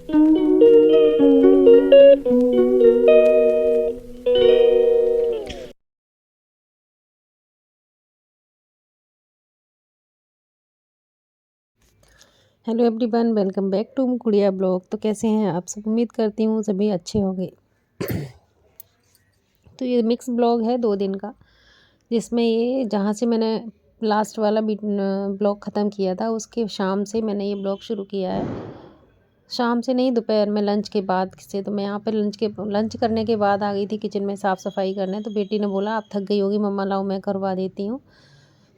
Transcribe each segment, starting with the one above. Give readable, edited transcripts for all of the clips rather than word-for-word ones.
Hello everyone, welcome back to Gudiya blog. तो कैसे हैं आप सब? उम्मीद करती हूँ सभी अच्छे होंगे। तो ये मिक्स ब्लॉग है 2 दिन का, जिसमें ये जहाँ से मैंने लास्ट वाला ब्लॉग ख़त्म किया था उसके शाम से मैंने ये ब्लॉग शुरू किया है। शाम से नहीं, दोपहर में लंच के बाद से। तो मैं यहाँ पे लंच करने के बाद आ गई थी किचन में साफ़ सफाई करने। तो बेटी ने बोला आप थक गई होगी मम्मा, लाओ मैं करवा देती हूँ।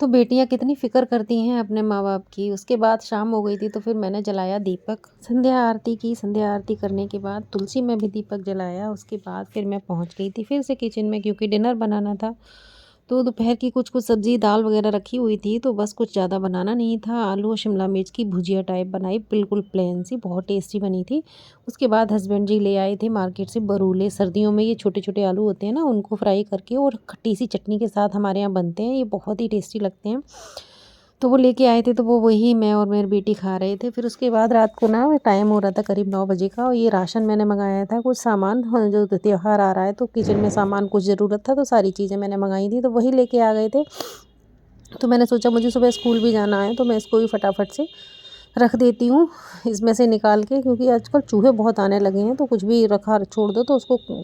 तो बेटियाँ कितनी फ़िक्र करती हैं अपने माँ बाप की। उसके बाद शाम हो गई थी तो फिर मैंने जलाया दीपक, संध्या आरती की। संध्या आरती करने के बाद तुलसी में भी दीपक जलाया। उसके बाद फिर मैं पहुँच गई थी फिर से किचन में, क्योंकि डिनर बनाना था। तो दोपहर की कुछ सब्ज़ी दाल वगैरह रखी हुई थी, तो बस कुछ ज़्यादा बनाना नहीं था। आलू और शिमला मिर्च की भुजिया टाइप बनाई, बिल्कुल प्लेन सी, बहुत टेस्टी बनी थी। उसके बाद हस्बैंड जी ले आए थे मार्केट से बरूले। सर्दियों में ये छोटे छोटे आलू होते हैं ना, उनको फ्राई करके और खट्टी सी चटनी के साथ हमारे यहाँ बनते हैं, ये बहुत ही टेस्टी लगते हैं। तो वो लेके आए थे, तो वो वही मैं और मेरी बेटी खा रहे थे। फिर उसके बाद रात को ना टाइम हो रहा था करीब 9 बजे का, और ये राशन मैंने मंगाया था, कुछ सामान, जो त्योहार आ रहा है तो किचन में सामान कुछ ज़रूरत था, तो सारी चीज़ें मैंने मंगाई थी, तो वही लेके आ गए थे। तो मैंने सोचा मुझे सुबह स्कूल भी जाना है, तो मैं इसको भी फटाफट से रख देती हूँ इसमें से निकाल के, क्योंकि आजकल चूहे बहुत आने लगे हैं, तो कुछ भी रखा छोड़ दो तो उसको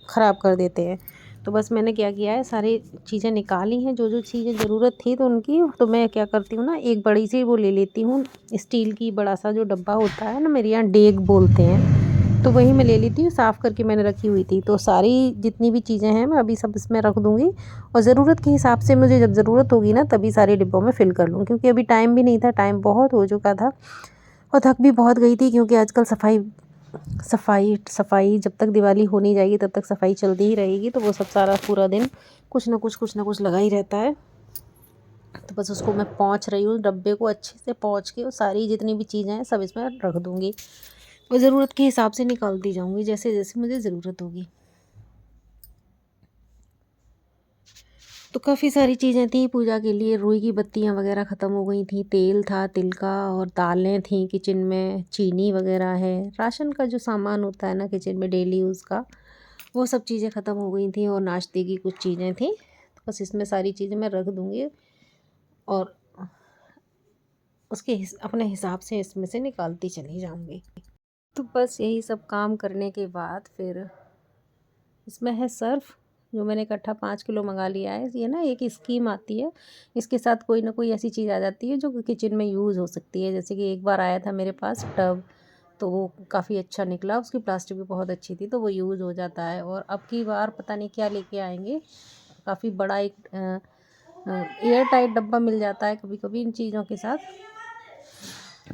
ख़राब कर देते हैं। तो बस मैंने क्या किया है, सारी चीज़ें निकाली हैं, जो जो चीज़ें ज़रूरत थी तो उनकी। तो मैं क्या करती हूँ ना, एक बड़ी सी वो ले लेती हूँ, स्टील की बड़ा सा जो डब्बा होता है ना, मेरे यहाँ डेग बोलते हैं, तो वही मैं ले लेती हूँ। साफ़ करके मैंने रखी हुई थी, तो सारी जितनी भी चीज़ें हैं मैं अभी सब इसमें रख दूँगी, और ज़रूरत के हिसाब से मुझे जब ज़रूरत होगी ना तभी सारे डिब्बों में फ़िल कर लूँ, क्योंकि अभी टाइम भी नहीं था, टाइम बहुत हो चुका था और थक भी बहुत गई थी, क्योंकि आजकल सफाई सफाई सफाई जब तक दिवाली हो नहीं जाएगी तब तक सफाई चलती ही रहेगी। तो वो सब सारा पूरा दिन कुछ ना कुछ लगा ही रहता है। तो बस उसको मैं पोंछ रही हूँ, डब्बे को अच्छे से पोंछ के, और सारी जितनी भी चीज़ें हैं सब इसमें रख दूँगी, और ज़रूरत के हिसाब से निकालती जाऊँगी जैसे जैसे मुझे ज़रूरत होगी। तो काफ़ी सारी चीज़ें थी पूजा के लिए। रुई की बत्तियाँ वगैरह ख़त्म हो गई थी, तेल था तिल का, और दालें थी किचन में, चीनी वगैरह है, राशन का जो सामान होता है ना किचन में डेली यूज़ का, वो सब चीज़ें ख़त्म हो गई थी, और नाश्ते की कुछ चीज़ें थी। तो बस इसमें सारी चीज़ें मैं रख दूँगी, और अपने हिसाब से इसमें से निकालती चली जाऊँगी। तो बस यही सब काम करने के बाद फिर इसमें है सर्फ़, जो मैंने इकट्ठा 5 किलो मंगा लिया है। ये ना एक स्कीम आती है, इसके साथ कोई ना कोई ऐसी चीज़ आ जाती है जो किचन में यूज़ हो सकती है। जैसे कि एक बार आया था मेरे पास टब, तो वो काफ़ी अच्छा निकला, उसकी प्लास्टिक भी बहुत अच्छी थी, तो वो यूज़ हो जाता है। और अब की बार पता नहीं क्या लेके आएंगे, काफ़ी बड़ा एक एयर टाइट डब्बा मिल जाता है कभी कभी इन चीज़ों के साथ,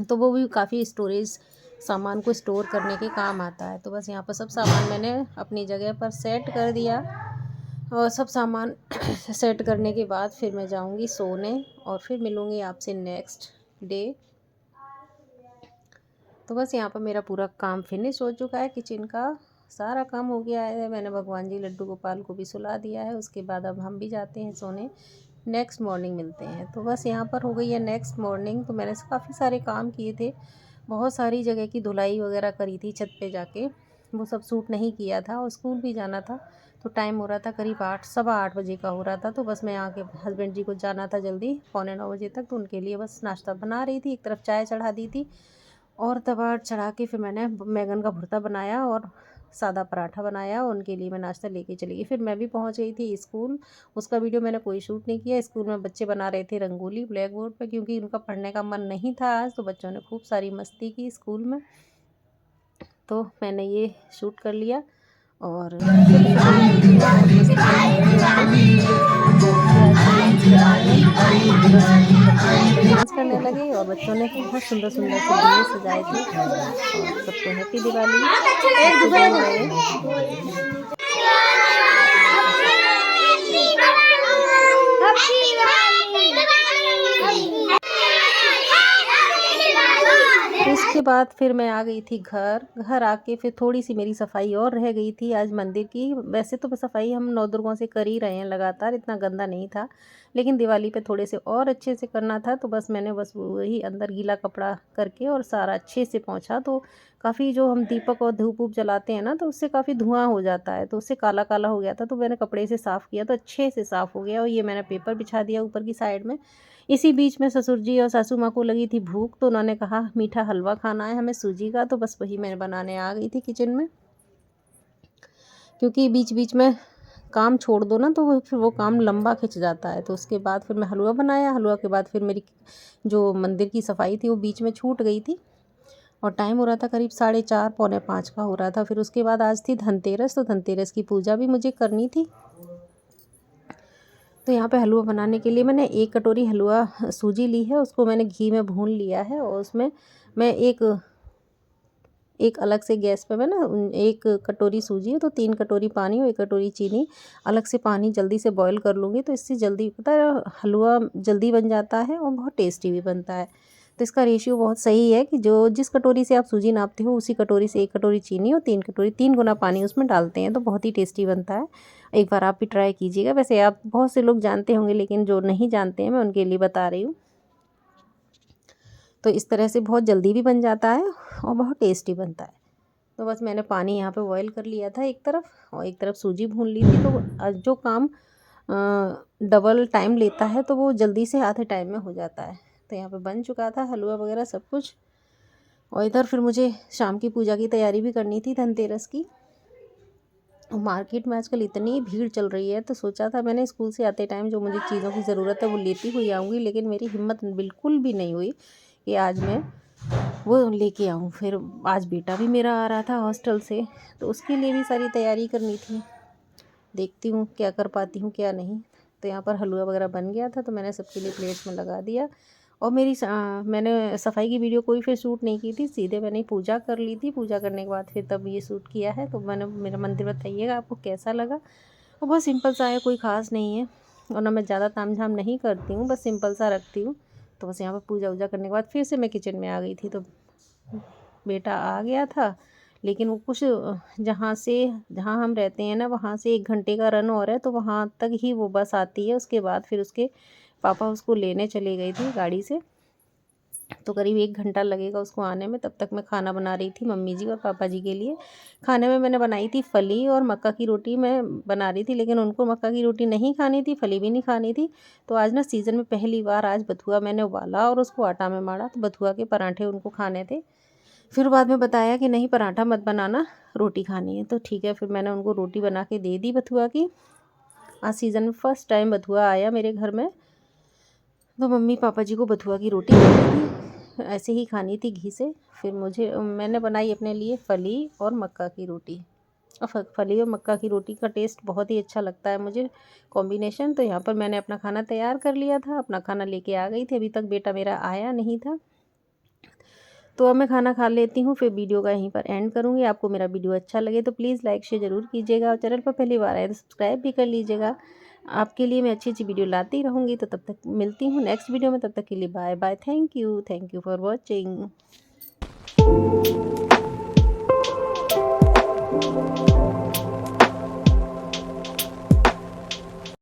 तो वो भी काफ़ी स्टोरेज, सामान को स्टोर करने के काम आता है। तो बस यहाँ पर सब सामान मैंने अपनी जगह पर सेट कर दिया, और सब सामान सेट करने के बाद फिर मैं जाऊँगी सोने, और फिर मिलूँगी आपसे नेक्स्ट डे। तो बस यहाँ पर मेरा पूरा काम फिनिश हो चुका है, किचन का सारा काम हो गया है। मैंने भगवान जी लड्डू गोपाल को भी सुला दिया है। उसके बाद अब हम भी जाते हैं सोने, नेक्स्ट मॉर्निंग मिलते हैं। तो बस यहाँ पर हो गई है नेक्स्ट मॉर्निंग। तो मैंने काफ़ी सारे काम किए थे, बहुत सारी जगह की धुलाई वगैरह करी थी छत पे जाके, वो सब सूट नहीं किया था, और स्कूल भी जाना था। तो टाइम हो रहा था करीब 8, सवा 8 बजे का हो रहा था। तो बस मैं यहाँ के हस्बैंड जी को जाना था जल्दी, पौने 9 बजे तक, तो उनके लिए बस नाश्ता बना रही थी। एक तरफ चाय चढ़ा दी थी, और तवा चढ़ा के फिर मैंने बैंगन का भुर्ता बनाया और सादा पराठा बनाया, उनके लिए मैं नाश्ता लेके चली गई। फिर मैं भी पहुंच गई थी स्कूल। उसका वीडियो मैंने कोई शूट नहीं किया। स्कूल में बच्चे बना रहे थे रंगोली ब्लैक बोर्ड पर, क्योंकि उनका पढ़ने का मन नहीं था आज, तो बच्चों ने खूब सारी मस्ती की स्कूल में, तो मैंने ये शूट कर लिया। और छोटे छोटे भी बच्चे हैं, बहुत मस्ती कर रहे थे तो बस बच्चे डांस करने लगे, और बच्चों ने बहुत सुंदर सुंदर से दिए सजाए थे। और सबको happy Diwali, happy new year. उसके बाद फिर मैं आ गई थी घर। घर आके फिर थोड़ी सी मेरी सफाई और रह गई थी आज मंदिर की। वैसे तो सफाई हम नवदुर्गों से कर ही रहे हैं लगातार, इतना गंदा नहीं था, लेकिन दिवाली पे थोड़े से और अच्छे से करना था। तो बस मैंने बस वही अंदर गीला कपड़ा करके और सारा अच्छे से पोंछा। तो काफ़ी जो हम दीपक और धूप वूप जलाते हैं ना, तो उससे काफ़ी धुआं हो जाता है, तो उससे काला काला हो गया था। तो मैंने कपड़े से साफ़ किया तो अच्छे से साफ़ हो गया, और ये मैंने पेपर बिछा दिया ऊपर की साइड में। इसी बीच में ससुर जी और सासू माँ को लगी थी भूख, तो उन्होंने कहा मीठा हलवा खाना है हमें सूजी का, तो बस वही मैं बनाने आ गई थी किचन में। क्योंकि बीच बीच में काम छोड़ दो ना, तो वो फिर वो काम लंबा खिंच जाता है। तो उसके बाद फिर मैं हलवा बनाया, हलवा के बाद फिर मेरी जो मंदिर की सफाई थी वो बीच में छूट गई थी, और टाइम हो रहा था करीब 4:30 पौने 5 का हो रहा था। फिर उसके बाद आज थी धनतेरस, तो धनतेरस की पूजा भी मुझे करनी थी। तो यहाँ पे हलवा बनाने के लिए मैंने 1 कटोरी हलवा सूजी ली है, उसको मैंने घी में भून लिया है, और उसमें मैं एक अलग से गैस पे मैं ना 1 कटोरी सूजी है तो 3 कटोरी पानी और 1 कटोरी चीनी, अलग से पानी जल्दी से बॉईल कर लूँगी। तो इससे जल्दी पता है हलवा जल्दी बन जाता है और बहुत टेस्टी भी बनता है। तो इसका रेशियो बहुत सही है कि जो जिस कटोरी से आप सूजी नापते हो उसी कटोरी से 1 कटोरी चीनी और 3 गुना पानी उसमें डालते हैं, तो बहुत ही टेस्टी बनता है। एक बार आप भी ट्राई कीजिएगा। वैसे आप बहुत से लोग जानते होंगे, लेकिन जो नहीं जानते हैं मैं उनके लिए बता रही हूँ। तो इस तरह से बहुत जल्दी भी बन जाता है और बहुत टेस्टी बनता है। तो बस मैंने पानी यहाँ पे बॉईल कर लिया था एक तरफ, और एक तरफ सूजी भून ली थी। तो जो काम डबल टाइम लेता है तो वो जल्दी से आधे टाइम में हो जाता है। तो यहाँ पे बन चुका था हलवा वगैरह सब कुछ, और इधर फिर मुझे शाम की पूजा की तैयारी भी करनी थी धनतेरस की। मार्केट में आजकल इतनी भीड़ चल रही है, तो सोचा था मैंने स्कूल से आते टाइम जो मुझे चीज़ों की ज़रूरत है वो लेती हुई आऊँगी, लेकिन मेरी हिम्मत बिल्कुल भी नहीं हुई कि आज मैं वो लेके आऊँ। फिर आज बेटा भी मेरा आ रहा था हॉस्टल से, तो उसके लिए भी सारी तैयारी करनी थी। देखती हूँ क्या कर पाती हूँ क्या नहीं। तो यहाँ पर हलवा वगैरह बन गया था, तो मैंने सबके लिए प्लेट्स में लगा दिया। और मैंने सफाई की वीडियो कोई फिर शूट नहीं की थी, सीधे मैंने पूजा कर ली थी। पूजा करने के बाद फिर तब ये शूट किया है। तो मैंने मेरा मंदिर बताइएगा आपको कैसा लगा। और बहुत सिंपल सा है, कोई ख़ास नहीं है, और ना मैं ज़्यादा ताम झाम नहीं करती हूँ, बस सिंपल सा रखती हूँ। तो बस यहाँ पर पूजा वूजा करने के बाद फिर से मैं किचन में आ गई थी। तो बेटा आ गया था, लेकिन वो कुछ जहाँ हम रहते हैं ना, वहाँ से 1 घंटे का रन और है, तो वहाँ तक ही वो बस आती है। उसके बाद फिर उसके पापा उसको लेने चले गए थे गाड़ी से, तो करीब 1 घंटा लगेगा उसको आने में। तब तक मैं खाना बना रही थी मम्मी जी और पापा जी के लिए। खाने में मैंने बनाई थी फली और मक्का की रोटी मैं बना रही थी, लेकिन उनको मक्का की रोटी नहीं खानी थी, फली भी नहीं खानी थी। तो आज ना सीज़न में पहली बार आज बथुआ मैंने उबाला और उसको आटा में माड़ा, तो बथुआ के पराठे उनको खाने थे। फिर बाद में बताया कि नहीं पराठा मत बनाना, रोटी खानी है। तो ठीक है, फिर मैंने उनको रोटी बना के दे दी बथुआ की। आज सीज़न में फ़र्स्ट टाइम बथुआ आया मेरे घर में, तो मम्मी पापा जी को बथुआ की रोटी खानी थी, ऐसे ही खानी थी घी से। फिर मैंने बनाई अपने लिए फली और मक्का की रोटी। और फली और मक्का की रोटी का टेस्ट बहुत ही अच्छा लगता है मुझे, कॉम्बिनेशन। तो यहाँ पर मैंने अपना खाना तैयार कर लिया था, अपना खाना लेके आ गई थी। अभी तक बेटा मेरा आया नहीं था, तो अब मैं खाना खा लेती हूँ, फिर वीडियो का यहीं पर एंड करूँगी। आपको मेरा वीडियो अच्छा लगे तो प्लीज़ लाइक शेयर ज़रूर कीजिएगा, और चैनल पर पहली बार आए तो सब्सक्राइब भी कर लीजिएगा। आपके लिए मैं अच्छी अच्छी वीडियो लाती रहूँगी। तो तब तक मिलती हूँ नेक्स्ट वीडियो में, तब तक के लिए bye bye. Thank you for watching.